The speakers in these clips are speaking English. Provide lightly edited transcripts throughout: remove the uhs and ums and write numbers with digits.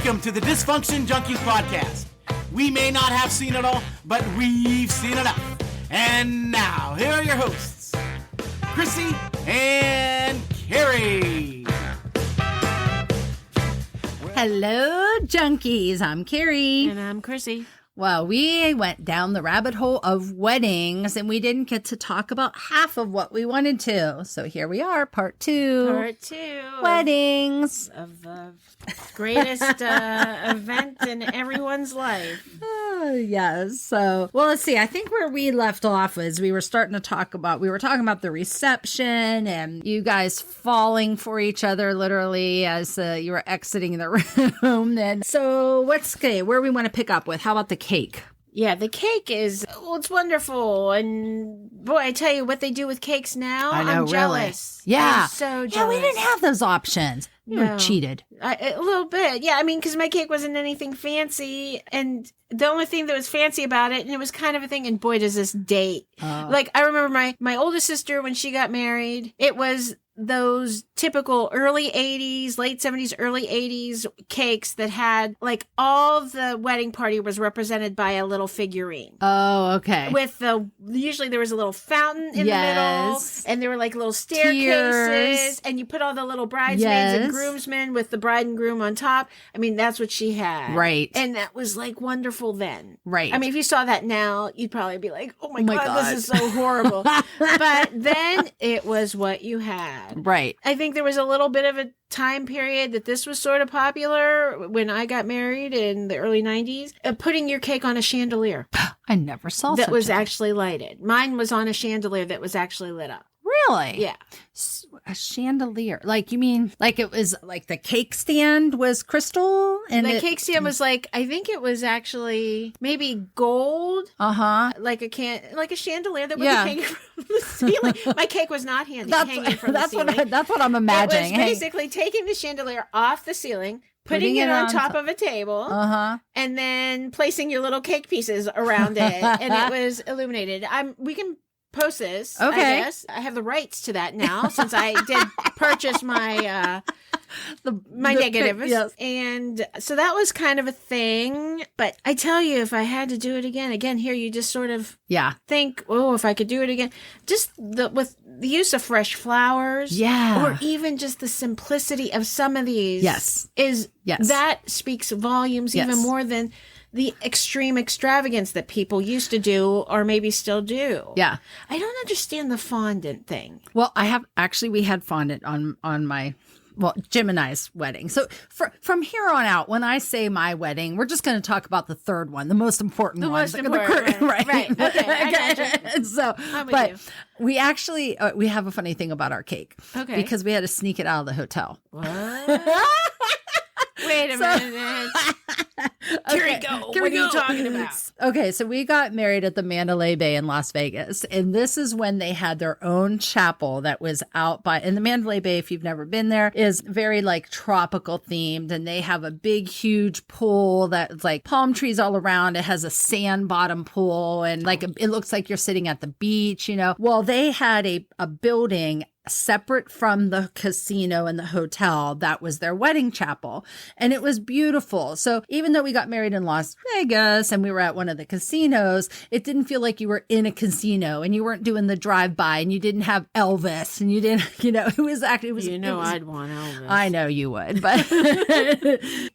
Welcome to the Dysfunction Junkies podcast. We may not have seen it all, but we've seen enough. And now, here are your hosts, Chrissy and Kerry. Hello, junkies. I'm Kerry. And I'm Chrissy. Well, we went down the rabbit hole of weddings, and we didn't get to talk about half of what we wanted to. So here we are, part two. Part two. Weddings. Of the greatest event in everyone's life. Yes. So, well, let's see. I think where we left off was we were talking about the reception and you guys falling for each other literally as you were exiting the room. And so where we want to pick up with? How about the cake? Yeah, the cake is, it's wonderful. And boy, I tell you what they do with cakes now. I know, I'm jealous. Really. Yeah. I'm so jealous. Yeah, we didn't have those options. You were cheated. A little bit. Yeah, I mean, because my cake wasn't anything fancy. And the only thing that was fancy about it, and it was kind of a thing, and boy, does this date. Like, I remember my oldest sister, when she got married, it was those typical early 80s, late 70s, early 80s cakes that had, like, all the wedding party was represented by a little figurine. Oh, okay. With usually there was a little fountain in the middle, and there were like little staircases, and you put all the little bridesmaids and groomsmen with the bride and groom on top. I mean, that's what she had. Right. And that was like wonderful then. Right. I mean, if you saw that now, you'd probably be like, oh my God, this is so horrible. But then it was what you had. Right. I think there was a little bit of a time period that this was sort of popular when I got married in the early 90s, putting your cake on a chandelier. I never saw that was actually lighted. Mine was on a chandelier that was actually lit up. Really? Yeah. A chandelier. Like, you mean, like it was like the cake stand was crystal? And the cake stand was like, I think it was actually maybe gold. Like a chandelier that was hanging from the ceiling. My cake was not hanging from the ceiling. That's what I'm imagining. It was basically taking the chandelier off the ceiling, putting it on top of a table, and then placing your little cake pieces around it, and it was illuminated. We can post this. Okay. I guess I have the rights to that now since I did purchase my negatives. Yes. And so that was kind of a thing. But I tell you, if I had to do it again, here you just sort of think, oh, if I could do it again, just with the use of fresh flowers. Yeah. Or even just the simplicity of some of these. Yes. That speaks volumes even more than the extreme extravagance that people used to do or maybe still do. Yeah. I don't understand the fondant thing. Well, we had fondant on my, Jim and I's wedding. So from here on out, when I say my wedding, we're just going to talk about the third one, the most important one. Right. Okay. I gotcha. So, but we actually, we have a funny thing about our cake. Okay. Because we had to sneak it out of the hotel. What? Wait a minute. Here we go. What are you talking about? Okay, so we got married at the Mandalay Bay in Las Vegas. And this is when they had their own chapel that was out by, and the Mandalay Bay, if you've never been there, is very like tropical themed. And they have a big, huge pool that's like palm trees all around. It has a sand bottom pool and it looks like you're sitting at the beach, you know. Well, they had a building separate from the casino and the hotel that was their wedding chapel, and it was beautiful. So even though we got married in Las Vegas and we were at one of the casinos, it didn't feel like you were in a casino and you weren't doing the drive-by and you didn't have Elvis and you didn't, it was I'd want Elvis. I know you would, but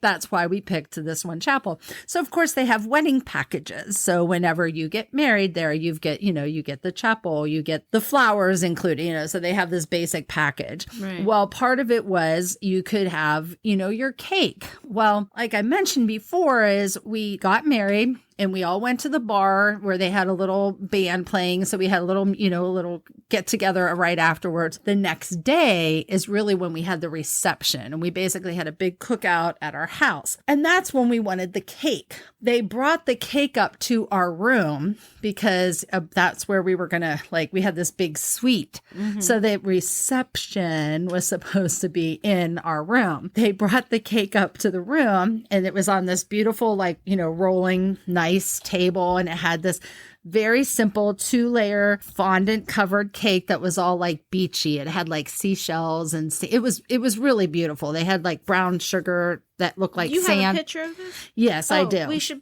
that's why we picked this one chapel. So of course they have wedding packages. So whenever you get married there, you get the chapel, you get the flowers included, so they have this basic package. Right. Well, part of it was you could have, your cake. Well, like I mentioned before, is we got married and we all went to the bar where they had a little band playing. So we had a little get together right afterwards. The next day is really when we had the reception, and we basically had a big cookout at our house. And that's when we wanted the cake. They brought the cake up to our room because that's where we were going to, we had this big suite. Mm-hmm. So the reception was supposed to be in our room. They brought the cake up to the room and it was on this beautiful, rolling, nice nice table, and it had this very simple 2-layer fondant covered cake that was all like beachy. It had like seashells and it was really beautiful. They had like brown sugar that looked like sand. You have a picture of this? Yes, I do. We should.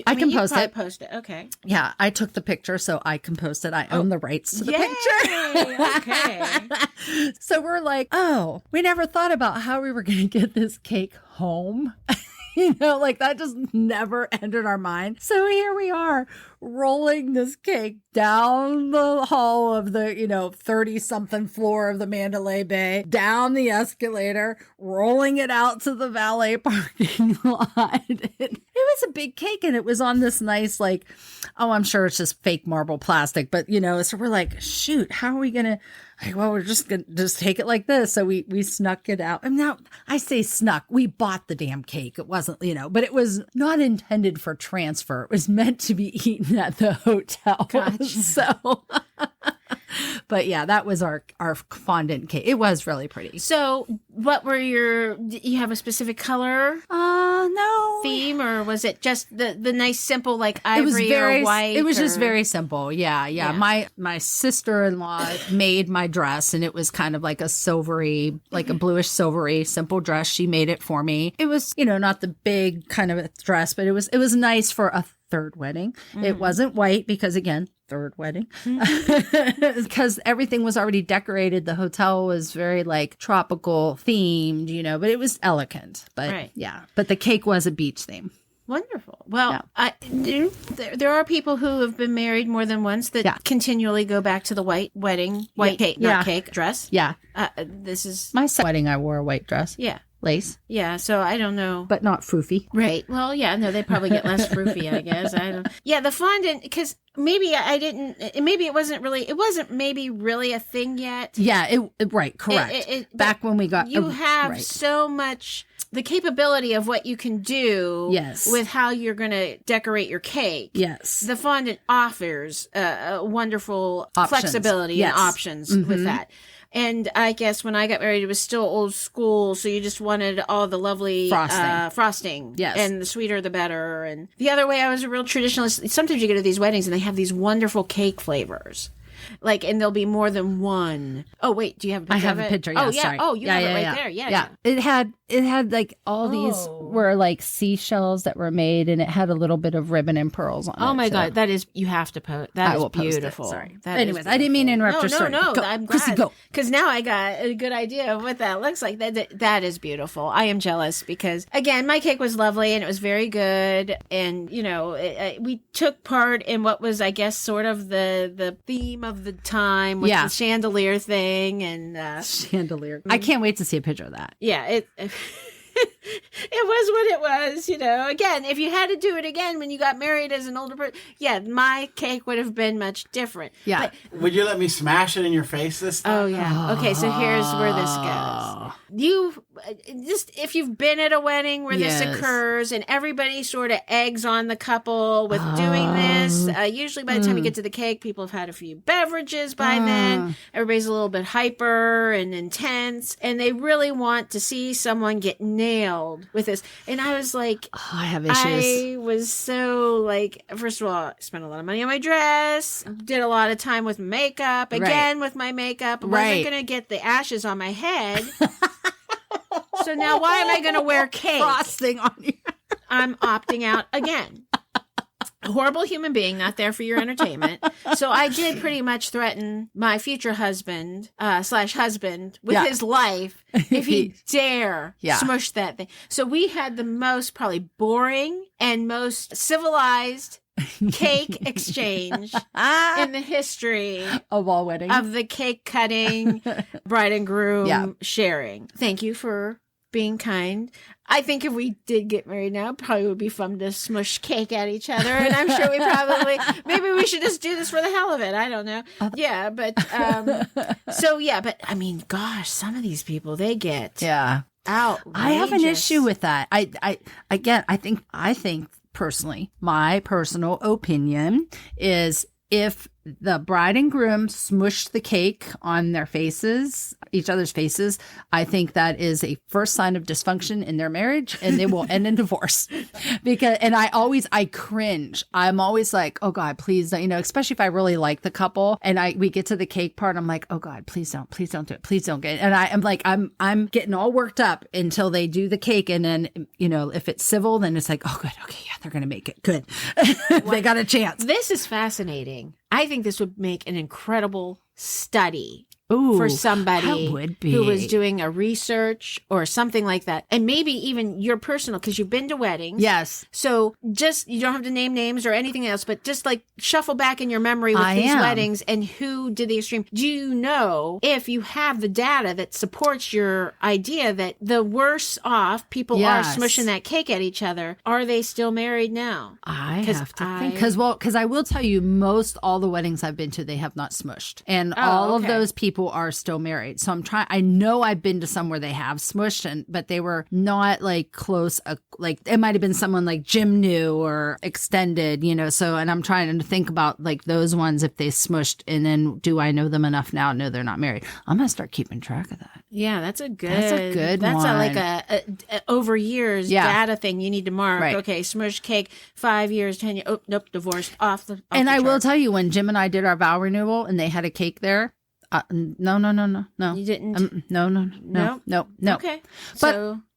I can post it. Post it. Okay. Yeah, I took the picture, so I can post it. I own the rights to the picture. Okay. So we're like, oh, we never thought about how we were going to get this cake home. Like that just never entered our mind. So here we are rolling this cake down the hall of the, 30-something floor of the Mandalay Bay, down the escalator, rolling it out to the valet parking lot. It was a big cake, and it was on this nice, like, I'm sure it's just fake marble plastic, but, so we're like, shoot, how are we going to, well, we're just going to just take it like this. So we snuck it out. And now I say snuck, we bought the damn cake. It wasn't, but it was not intended for transfer. It was meant to be eaten at the hotel. Gotcha. So, but yeah, that was our fondant cake. It was really pretty. So what were did you have a specific color? No. Theme, or was it just the nice simple like ivory or white? It was just very simple. Yeah. My sister-in-law made my dress, and it was kind of like a silvery, like a bluish silvery simple dress. She made it for me. It was, not the big kind of a dress, but it was nice for a third wedding. It wasn't white because, again, third wedding, because everything was already decorated. The hotel was very like tropical themed, but it was elegant. But yeah, but the cake was a beach theme. Wonderful. Well, there are people who have been married more than once that continually go back to the white wedding, cake, not cake, dress. Yeah. This is my wedding. I wore a white dress. Yeah. Lace. Yeah, so I don't know. But not foofy. Right. Well, yeah, no, they probably get less foofy, I guess. I don't. Yeah, the fondant, because maybe it wasn't maybe really a thing yet. Yeah, right, correct. Back when we got. You have so much, the capability of what you can do with how you're going to decorate your cake. Yes. The fondant offers wonderful flexibility and options with that. And I guess when I got married, it was still old school. So you just wanted all the lovely frosting. Yes. And the sweeter, the better. And the other way, I was a real traditionalist. Sometimes you go to these weddings and they have these wonderful cake flavors. Like, and there'll be more than one. Oh, wait, do you have a picture? I have a picture. Yeah, sorry. Oh, you have it right there. Yeah. It had like all these were like seashells that were made, and it had a little bit of ribbon and pearls on it. Oh my God, that is, you have to post. That is beautiful. Sorry. Anyways, I didn't mean to interrupt your story. No, go. I'm Chrissy, glad. go. Because now I got a good idea of what that looks like. That is beautiful. I am jealous because, again, my cake was lovely and it was very good. And, we took part in what was, I guess, sort of the theme of the time with the chandelier thing. And chandelier. I can't wait to see a picture of that. Yeah, it was what it was, Again, if you had to do it again when you got married as an older person, my cake would have been much different. Yeah. But, would you let me smash it in your face this time? Oh, yeah. Okay, so here's where this goes. If you've been at a wedding where this occurs and everybody sort of eggs on the couple with doing this, usually by the time you get to the cake, people have had a few beverages by then. Everybody's a little bit hyper and intense, and they really want to see someone get nailed with this. And I was like, I have issues. I was so like, first of all, I spent a lot of money on my dress, did a lot of time with makeup, with my makeup. I wasn't going to get the ashes on my head. So now why am I going to wear cake? Frosting on you. I'm opting out again. A horrible human being, not there for your entertainment. So I did pretty much threaten my future husband / husband with his life if he dare smush that thing. So we had the most probably boring and most civilized cake exchange in the history of all weddings, of the cake cutting, bride and groom sharing. Thank you for being kind. I think if we did get married now, it probably would be fun to smush cake at each other. And I'm sure maybe we should just do this for the hell of it. I don't know. Yeah, but, but I mean, gosh, some of these people, they get outrageous. I have an issue with that. I think personally, my personal opinion is if the bride and groom smushed the cake on their faces, each other's faces, I think that is a first sign of dysfunction in their marriage, and it will end in divorce. And I cringe. I'm always like, oh God, please don't, especially if I really like the couple and we get to the cake part. I'm like, oh God, please don't do it. Please don't get it. And I'm like, I'm getting all worked up until they do the cake. And then, if it's civil, then it's like, oh good. Okay. Yeah, they're going to make it good. They got a chance. This is fascinating. I think this would make an incredible study. Ooh, for somebody who was doing a research or something like that. And maybe even your personal, because you've been to weddings. Yes. So you don't have to name names or anything else, but just like shuffle back in your memory with these weddings and who did the extreme. Do you know if you have the data that supports your idea that the worse off people are smushing that cake at each other, are they still married now? I have to think. Because I will tell you, all the weddings I've been to, they have not smushed. And all of those people are still married. So I know I've been to some where they have smushed, but they were not like close, like it might have been someone like Jim knew or extended, so, and I'm trying to think about like those ones, if they smushed, and then do I know them enough now? No, they're not married. I'm going to start keeping track of that. Yeah, that's a good one. That's a over years data thing you need to mark. Right. Okay, smushed cake, 5 years, 10 years. Oh, nope, divorced off And the I chart. will tell you, when Jim and I did our vow renewal and they had a cake there, no. You didn't? No. Okay.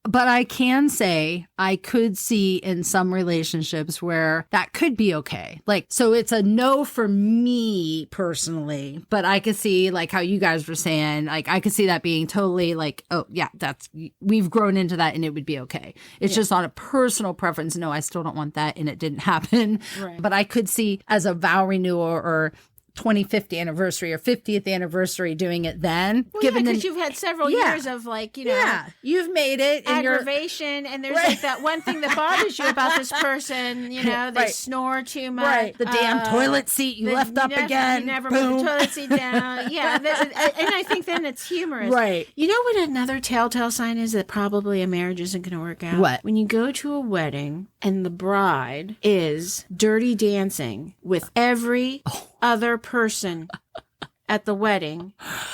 But I can say I could see in some relationships where that could be okay. Like, so it's a no for me personally, but I could see like how you guys were saying, like I could see that being totally like, oh yeah, we've grown into that and it would be okay. It's just on a personal preference. No, I still don't want that and it didn't happen. Right. But I could see as a vow renewal or 25th anniversary or 50th anniversary doing it then. Well, because you've had several years of like, you've made it. Aggravation. And there's like that one thing that bothers you about this person, they snore too much. Right. The damn toilet seat you left up again. You never put the toilet seat down. Yeah. And I think then it's humorous. Right. You know what another telltale sign is that probably a marriage isn't going to work out? What? When you go to a wedding and the bride is dirty dancing with every other person at the wedding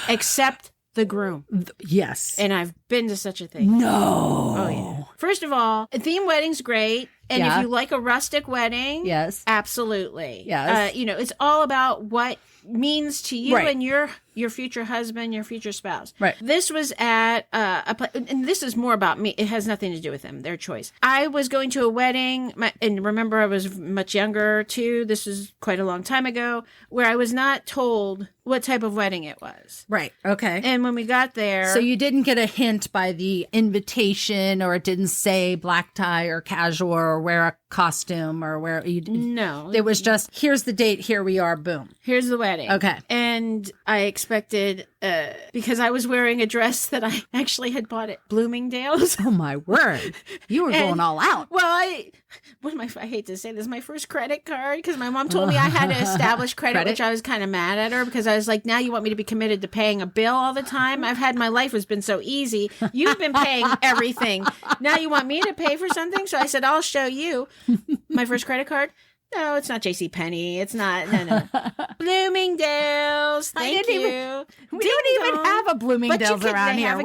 except the groom. Yes. And I've been to such a thing. No. Oh, yeah. First of all, a theme wedding's great. And if you like a rustic wedding, yes, absolutely. Yes. It's all about what means to you and your future husband, your future spouse. Right. This was at and this is more about me. It has nothing to do with them, their choice. I was going to a wedding, and remember I was much younger too. This was quite a long time ago, where I was not told what type of wedding it was. Right. Okay. And when we got there, so you didn't get a hint by the invitation, or it didn't say black tie or casual or wear a costume or wear no. It was just, here's the date, here we are, boom. Here's the wedding. Okay. And I expected, because I was wearing a dress that I actually had bought at Bloomingdale's. Oh my word. You were going all out. Well, I hate to say this, my first credit card, because my mom told me I had to establish credit, which I was kind of mad at her, because I was like, now you want me to be committed to paying a bill all the time? My life has been so easy. You've been paying everything. Now you want me to pay for something? So I said, I'll show you my first credit card. No, it's not JCPenney. It's not. No. Bloomingdale's. Thank you. We don't even have a Bloomingdale's around here.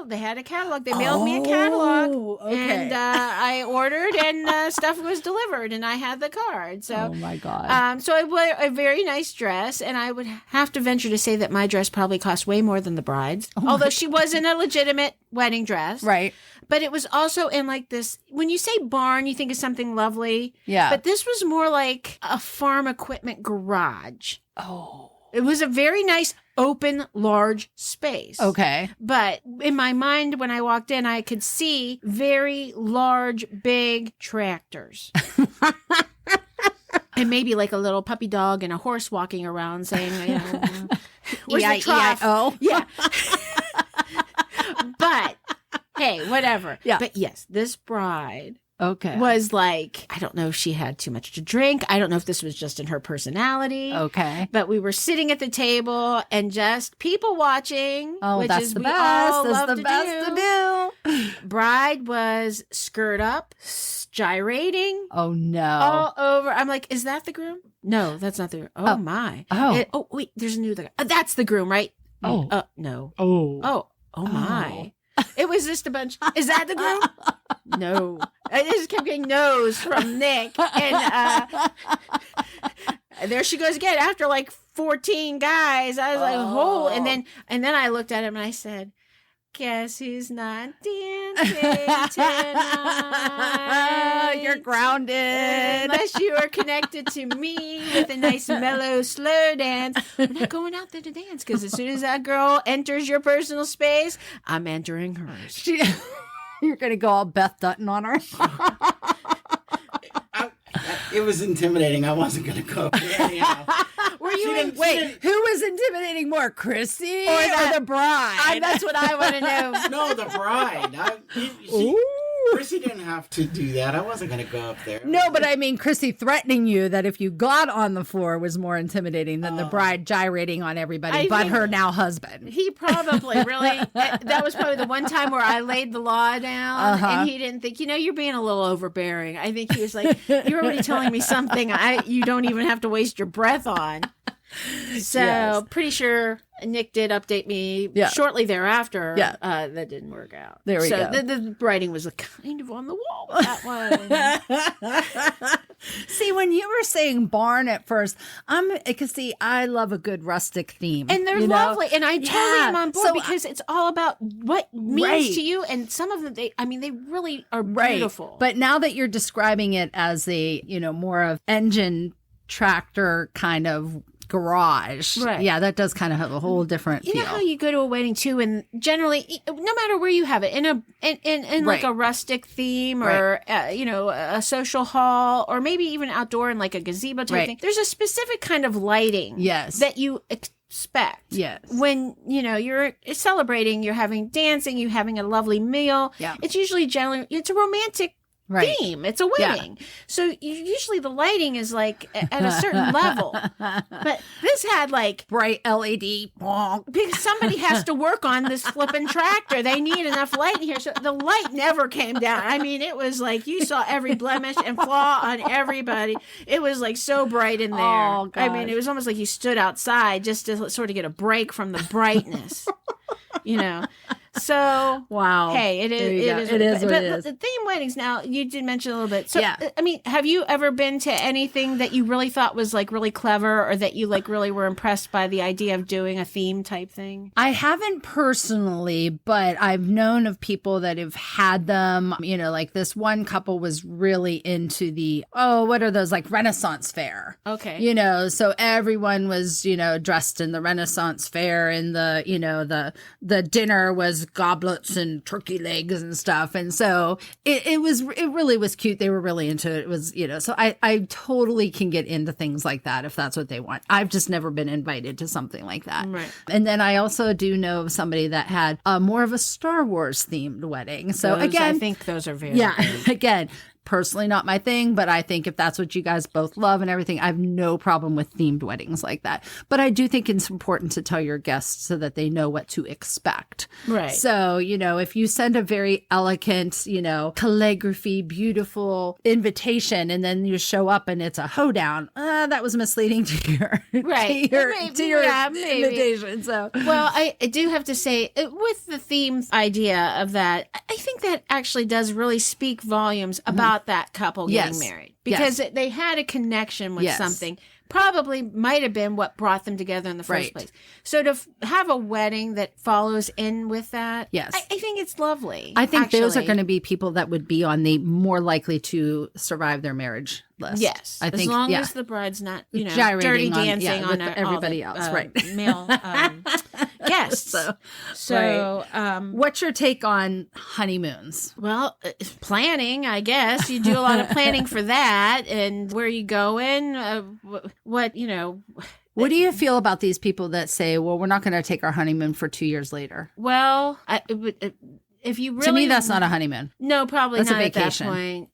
They had a catalog. They mailed me a catalog. Okay. And I ordered, and stuff was delivered, and I had the card. So, oh my God. So I wore a very nice dress, and I would have to venture to say that my dress probably cost way more than the bride's, although she was in a legitimate wedding dress. Right. But it was also in like this, when you say barn, you think of something lovely. Yeah. But this was more like a farm equipment garage. Oh. It was a very nice, open, large space. Okay. But in my mind, when I walked in, I could see very large, big tractors. And maybe like a little puppy dog and a horse walking around saying, where's the trough? E-I-E-I-O. Yeah. But hey, whatever. Yeah. But yes, this bride Okay. was like, I don't know if she had too much to drink. I don't know if this was just in her personality. Okay. But we were sitting at the table and just people watching, Oh, which that's is the we best. all That's love the to best do. to do. Bride was skirt up, gyrating. Oh, no. All over. I'm like, is that the groom? No, that's not the groom. Oh, my. Oh. Wait, there's a new guy. That's the groom, right? Oh. No. Oh. Oh, my. It was just a bunch. Is that the groom? No. I just kept getting no's from Nick. And there she goes again. After like 14 guys, I was like, oh. And then I looked at him and I said, guess who's not dancing tonight? You're grounded. Unless you are connected to me with a nice mellow slow dance. We're not going out there to dance because as soon as that girl enters your personal space, I'm entering hers. You're going to go all Beth Dutton on her. It was intimidating. I wasn't going to go up there anyhow. Were you Wait, who was intimidating more, Chrissy or the bride? That's what I want to know. No, the bride. Chrissy didn't have to do that. I wasn't going to go up there. No, but I mean, Chrissy threatening you that if you got on the floor was more intimidating than the bride gyrating on everybody but her now husband. He probably really, that was probably the one time where I laid the law down and he didn't think, you're being a little overbearing. I think he was like, you're already telling me something you don't even have to waste your breath on. So pretty sure Nick did update me shortly thereafter. That didn't work out. There we go. The writing was kind of on the wall with that one. See, when you were saying barn at first, I love a good rustic theme. And they're lovely. And I totally am on board because it's all about what means to you. And some of them, they really are beautiful. But now that you're describing it as a, more of engine tractor kind of garage. Right. Yeah, that does kind of have a whole different feel. You know how you go to a wedding too, and generally, no matter where you have it, in like a rustic theme or a social hall, or maybe even outdoor in like a gazebo type thing. There's a specific kind of lighting that you expect. Yes. When, you're celebrating, you're having dancing, you're having a lovely meal. Yeah. It's usually it's a romantic theme. It's a wedding. Yeah. So usually the lighting is like at a certain level. But this had like bright LED. Because somebody has to work on this flipping tractor. They need enough light in here. So the light never came down. I mean, it was like you saw every blemish and flaw on everybody. It was like so bright in there. Oh, gosh. I mean, it was almost like you stood outside just to sort of get a break from the brightness. So wow. Hey, it is what it is. The theme weddings now, you did mention a little bit. So I mean, have you ever been to anything that you really thought was like really clever, or that you like really were impressed by the idea of doing a theme type thing? I haven't personally, but I've known of people that have had them. Like this one couple was really into the what are those, like Renaissance fair? Okay. So everyone was dressed in the Renaissance fair, and the dinner was goblets and turkey legs and stuff, and so it really was cute. They were really into it. It was so I totally can get into things like that if that's what they want. I've just never been invited to something like that. Right. And then I also do know of somebody that had more of a Star Wars themed wedding. So again, I think those are very good. Again, personally not my thing, but I think if that's what you guys both love and everything, I have no problem with themed weddings like that. But I do think it's important to tell your guests so that they know what to expect. Right. So, if you send a very elegant, calligraphy, beautiful invitation, and then you show up and it's a hoedown, that was misleading to your, invitation. So, well, I do have to say, with the theme idea of that, I think that actually does really speak volumes about that couple getting married, because they had a connection with something. Probably might have been what brought them together in the first place. So to have a wedding that follows in with that, I think it's lovely. I think those are going to be people that would be on the more likely to survive their marriage list. Yes, I think, as long as the bride's not, gyrating dirty dancing on everybody else, male guests. So what's your take on honeymoons? Well, planning, I guess. You do a lot of planning for that, and where you going, what do you feel about these people that say, well, we're not going to take our honeymoon for 2 years later? Well, if you really... To me, that's not a honeymoon. No, probably that's not a vacation. At that point.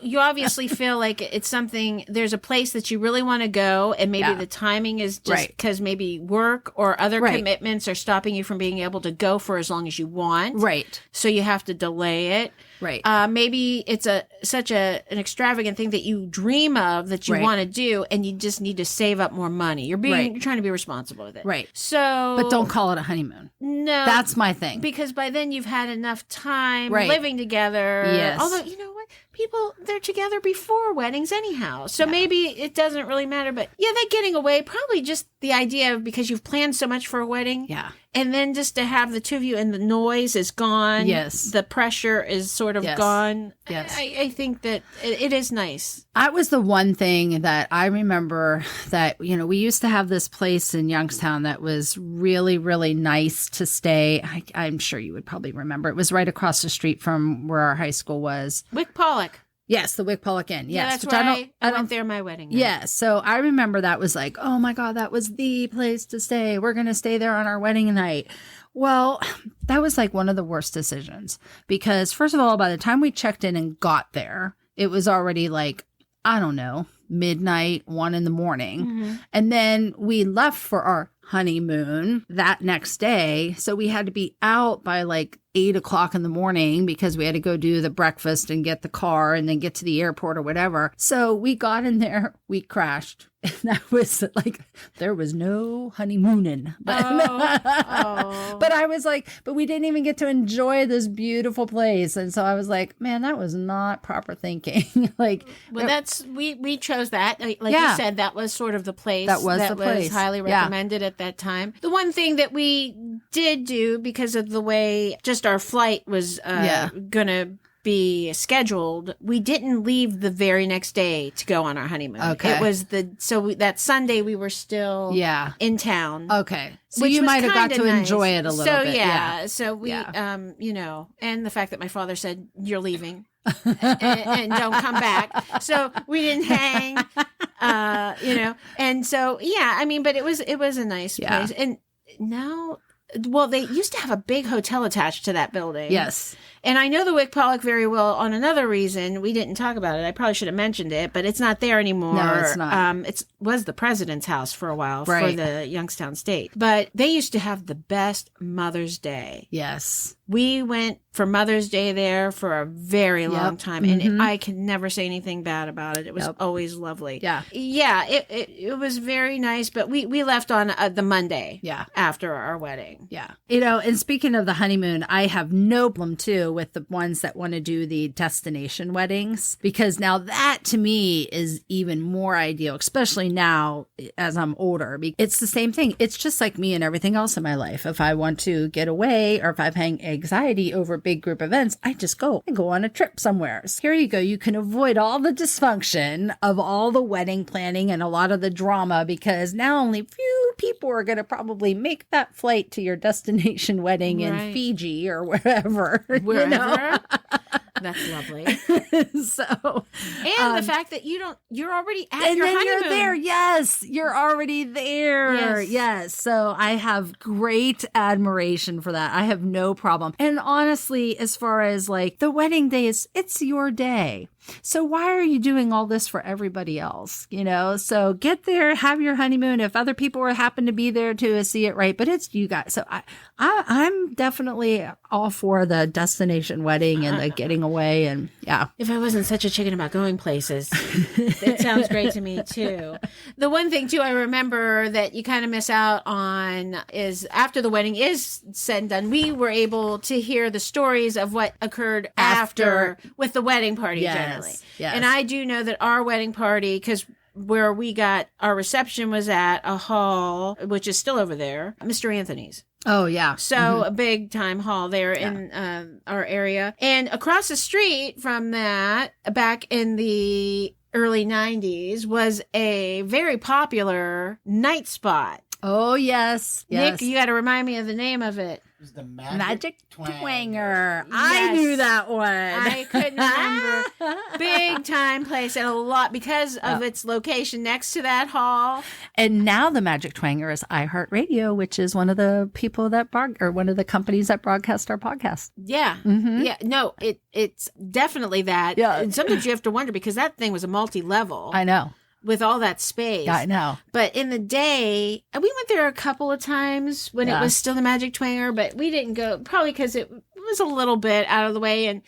you obviously feel like it's something, there's a place that you really want to go, and maybe the timing is just because maybe work or other commitments are stopping you from being able to go for as long as you want. Right. So you have to delay it. Right. Maybe it's such an extravagant thing that you dream of that you want to do, and you just need to save up more money. You're trying to be responsible with it. Right. So, but don't call it a honeymoon. No, that's my thing. Because by then you've had enough time living together. Yes. Although, you know what? People, they're together before weddings anyhow. So maybe it doesn't really matter. But yeah, they're getting away. Probably just the idea of, because you've planned so much for a wedding. Yeah. And then just to have the two of you, and the noise is gone. Yes. The pressure is sort of gone. Yes. I think that it is nice. That was the one thing that I remember that, you know, we used to have this place in Youngstown that was really, really nice to stay. I'm sure you would probably remember. It was right across the street from where our high school was. Wick Pollock. Yes, the Wick Pollock Inn. Yes, yeah, that's right. I went there my wedding night. Yeah, so I remember that was like, oh my God, that was the place to stay. We're going to stay there on our wedding night. Well, that was like one of the worst decisions because, first of all, by the time we checked in and got there, it was already like, I don't know, midnight, 1 a.m. Mm-hmm. And then we left for our honeymoon that next day. So we had to be out by like 8 o'clock in the morning because we had to go do the breakfast and get the car and then get to the airport or whatever. So we got in there, we crashed. And that was like, there was no honeymooning. But, but I was like, but we didn't even get to enjoy this beautiful place. And so I was like, man, that was not proper thinking. Like, well, we chose that. Like you said, that was sort of the place that was highly recommended at that time. The one thing that we did do, because of the way just our flight was gonna be scheduled, we didn't leave the very next day to go on our honeymoon. Okay. It was that Sunday we were still in town. Okay. So you might have got to enjoy it a little bit. So we, you know, and the fact that my father said, you're leaving and don't come back. So we didn't hang, you know, and so, I mean, but it was a nice place. And now, well, they used to have a big hotel attached to that building. Yes. And I know the Wick Pollock very well on another reason. We didn't talk about it. I probably should have mentioned it, but it's not there anymore. No, it's not. It was the president's house for a while for the Youngstown State. But they used to have the best Mother's Day. Yes. We went for Mother's Day there for a very long time, and I can never say anything bad about it. It was always lovely. Yeah. Yeah, it was very nice, but we left on the Monday after our wedding. Yeah. You know, and speaking of the honeymoon, I have no problem, too, with the ones that want to do the destination weddings, because now that, to me, is even more ideal, especially now as I'm older. It's the same thing. It's just like me and everything else in my life. If I want to get away, or if I'm having anxiety over big group events, I just go on a trip somewhere. So here you go. You can avoid all the dysfunction of all the wedding planning and a lot of the drama, because now only few people are going to probably make that flight to your destination wedding in Fiji or wherever. You know? That's lovely. So, and the fact that you're already at and your then honeymoon. You're there. Yes, you're already there. Yes. So I have great admiration for that. I have no problem. And honestly, as far as like the wedding day it's your day. So why are you doing all this for everybody else? You know, so get there, have your honeymoon. If other people happen to be there to see it, right? But it's you guys. So I'm definitely all for the destination wedding and the getting away. And if I wasn't such a chicken about going places, it sounds great to me too. The one thing too I remember that you kind of miss out on is after the wedding is said and done, we were able to hear the stories of what occurred after with the wedding party generally. Yes. And I do know that our wedding party, because where we got our reception was at a hall, which is still over there, Mr. Anthony's. Oh, yeah. So a big time hall there in our area. And across the street from that, back in the early 90s, was a very popular night spot. Oh, yes. Nick, you got to remind me of the name of it. It was the Magic Twanger. Twanger. I knew that one. I couldn't remember. Big time place and a lot because of its location next to that hall. And now the Magic Twanger is iHeartRadio, which is one of the people that one of the companies that broadcast our podcast. Yeah. Yeah. No, it's definitely that. Yeah. And sometimes you have to wonder because that thing was a multi-level. I know. With all that space. I know. But in the day, we went there a couple of times when it was still the Magic Twanger, but we didn't go probably because it was a little bit out of the way and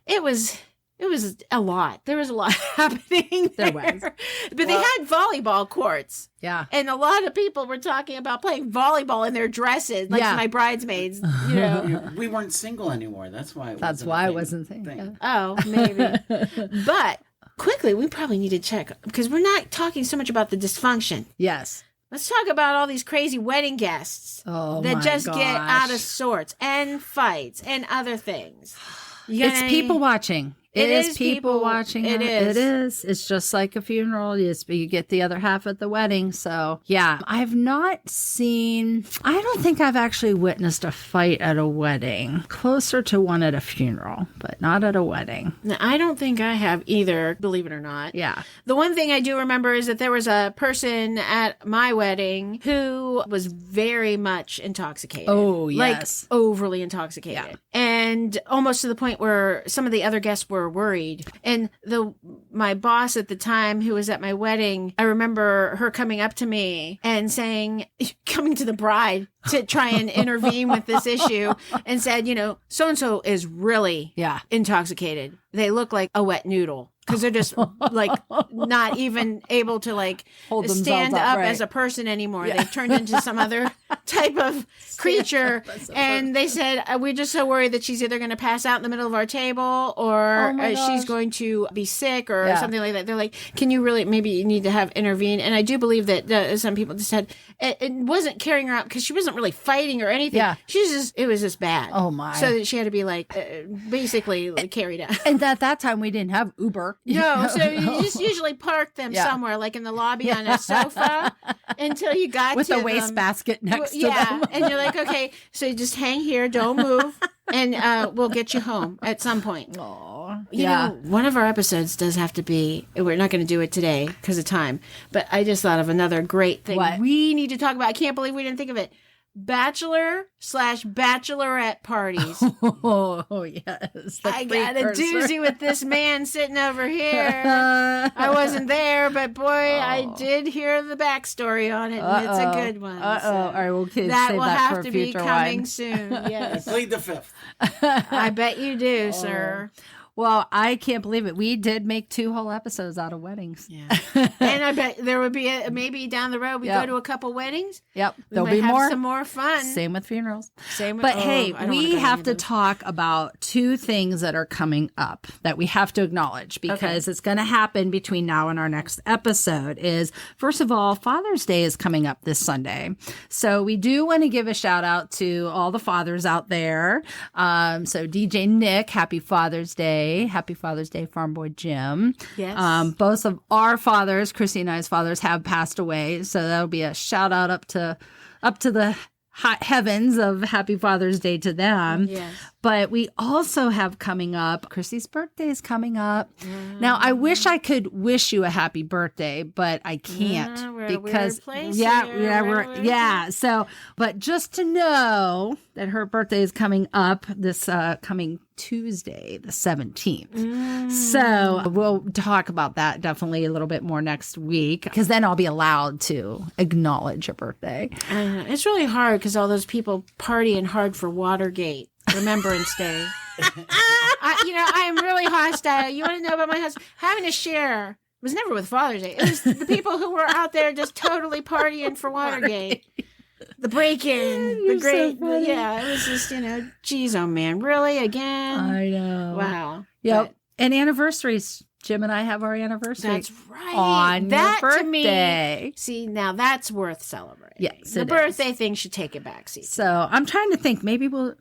it was a lot. There was a lot happening there. There was. But they had volleyball courts. Yeah. And a lot of people were talking about playing volleyball in their dresses, like my bridesmaids, you know. We weren't single anymore. That's why I wasn't thinking. Yeah. Oh, maybe. But quickly, we probably need to check because we're not talking so much about the dysfunction. Yes. Let's talk about all these crazy wedding guests that just get out of sorts and fights and other things. It's people watching. It is people watching. It is. It is. It's just like a funeral. You get the other half at the wedding. So, yeah. I've not seen... I don't think I've actually witnessed a fight at a wedding. Closer to one at a funeral, but not at a wedding. No, I don't think I have either, believe it or not. Yeah. The one thing I do remember is that there was a person at my wedding who was very much intoxicated. Oh, yes. Like overly intoxicated. Yeah. And almost to the point where some of the other guests were worried. And my boss at the time who was at my wedding, I remember her coming up to me and saying, coming to the bride to try and intervene with this issue and said, so-and-so is really intoxicated. They look like a wet noodle. Because they're just like not even able to like stand up as a person anymore. Yeah. They've turned into some other type of creature. And they said, we're just so worried that she's either going to pass out in the middle of our table or she's going to be sick or something like that. They're like, can you really, maybe you need to have intervene. And I do believe that some people just said it wasn't carrying her out because she wasn't really fighting or anything. Yeah. It was just bad. Oh my. So that she had to be like basically carried out. And at that time we didn't have Uber. No, so you just usually park them somewhere, like in the lobby on a sofa, until you got with to a wastebasket next to them. Yeah, and you're like, okay, so you just hang here, don't move, and we'll get you home at some point. Aww. You know, one of our episodes does have to be. We're not going to do it today because of time, but I just thought of another great thing we need to talk about. I can't believe we didn't think of it. Bachelor/bachelorette parties. Oh, yes. I got a doozy with this man sitting over here. I wasn't there, but boy, I did hear the backstory on it, and it's a good one. So all right, we'll save that will that have for to a be future coming one. soon. Yes. Plead the fifth. I bet you do, sir. Well, I can't believe it. We did make 2 whole episodes out of weddings. Yeah. And I bet there would be maybe down the road we go to a couple weddings. Yep. There'll be more. Some more fun. Same with funerals. But hey, we have to talk about 2 things that are coming up that we have to acknowledge because it's going to happen between now and our next episode is, first of all, Father's Day is coming up this Sunday. So we do want to give a shout out to all the fathers out there. So DJ Nick, happy Father's Day. Happy Father's Day, Farm Boy Jim. Yes. Both of our fathers, Chrissy and I's fathers, have passed away. So that'll be a shout out up to the heavens of Happy Father's Day to them. Yes. But we also have coming up, Chrissy's birthday is coming up. Now, I wish I could wish you a happy birthday, but I can't because So, but just to know that her birthday is coming up this coming Tuesday, the 17th. So we'll talk about that definitely a little bit more next week because then I'll be allowed to acknowledge your birthday. It's really hard because all those people partying hard for Watergate. Remembrance Day. I am really hostile. You want to know about my husband? Having to share. It was never with Father's Day. It was the people who were out there just totally partying for Watergate. The break-in. The great. So it was just, geez, oh man. Really? Again? I know. Wow. Yep. And anniversaries. Jim and I have our anniversary. That's right. On that your birthday. To me, see, now that's worth celebrating. Yes, the birthday thing should take a backseat. So I'm trying to think. Maybe I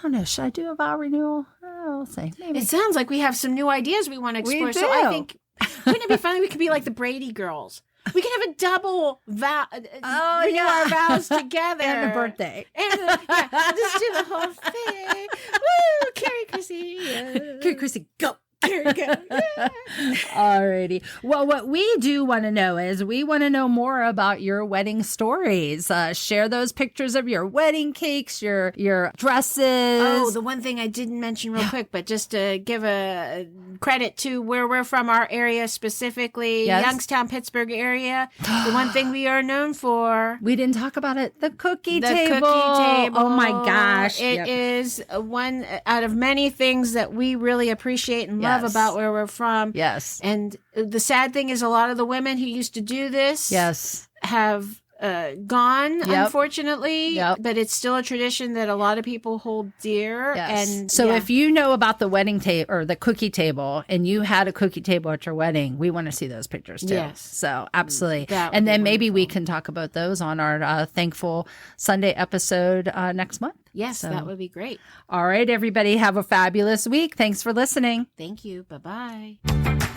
don't know. Should I do a vow renewal? We'll see. Maybe. It sounds like we have some new ideas we want to explore. We do. So I think, wouldn't it be funny? We could be like the Brady girls. We can have a double vow. Renew our vows together. And a birthday. And just do the whole thing. Woo! Carrie, Chrissy. Carrie, Chrissy, go. Here we go. Yeah. Alrighty. Well, what we do want to know is we want to know more about your wedding stories. Share those pictures of your wedding cakes, your dresses. Oh, the one thing I didn't mention real quick, but just to give a credit to where we're from, our area specifically, Youngstown, Pittsburgh area. The one thing we are known for. We didn't talk about it. The cookie The table. cookie table. Oh my gosh. It is one out of many things that we really appreciate and love about where we're from. Yes. And the sad thing is a lot of the women who used to do this have gone, unfortunately. But it's still a tradition that a lot of people hold dear. And so if you know about the wedding table or the cookie table and you had a cookie table at your wedding, we want to see those pictures too. Yes. So absolutely. And then maybe we can talk about those on our Thankful Sunday episode next month. Yes, that would be great. All right, everybody, have a fabulous week. Thanks for listening. Thank you. Bye-bye.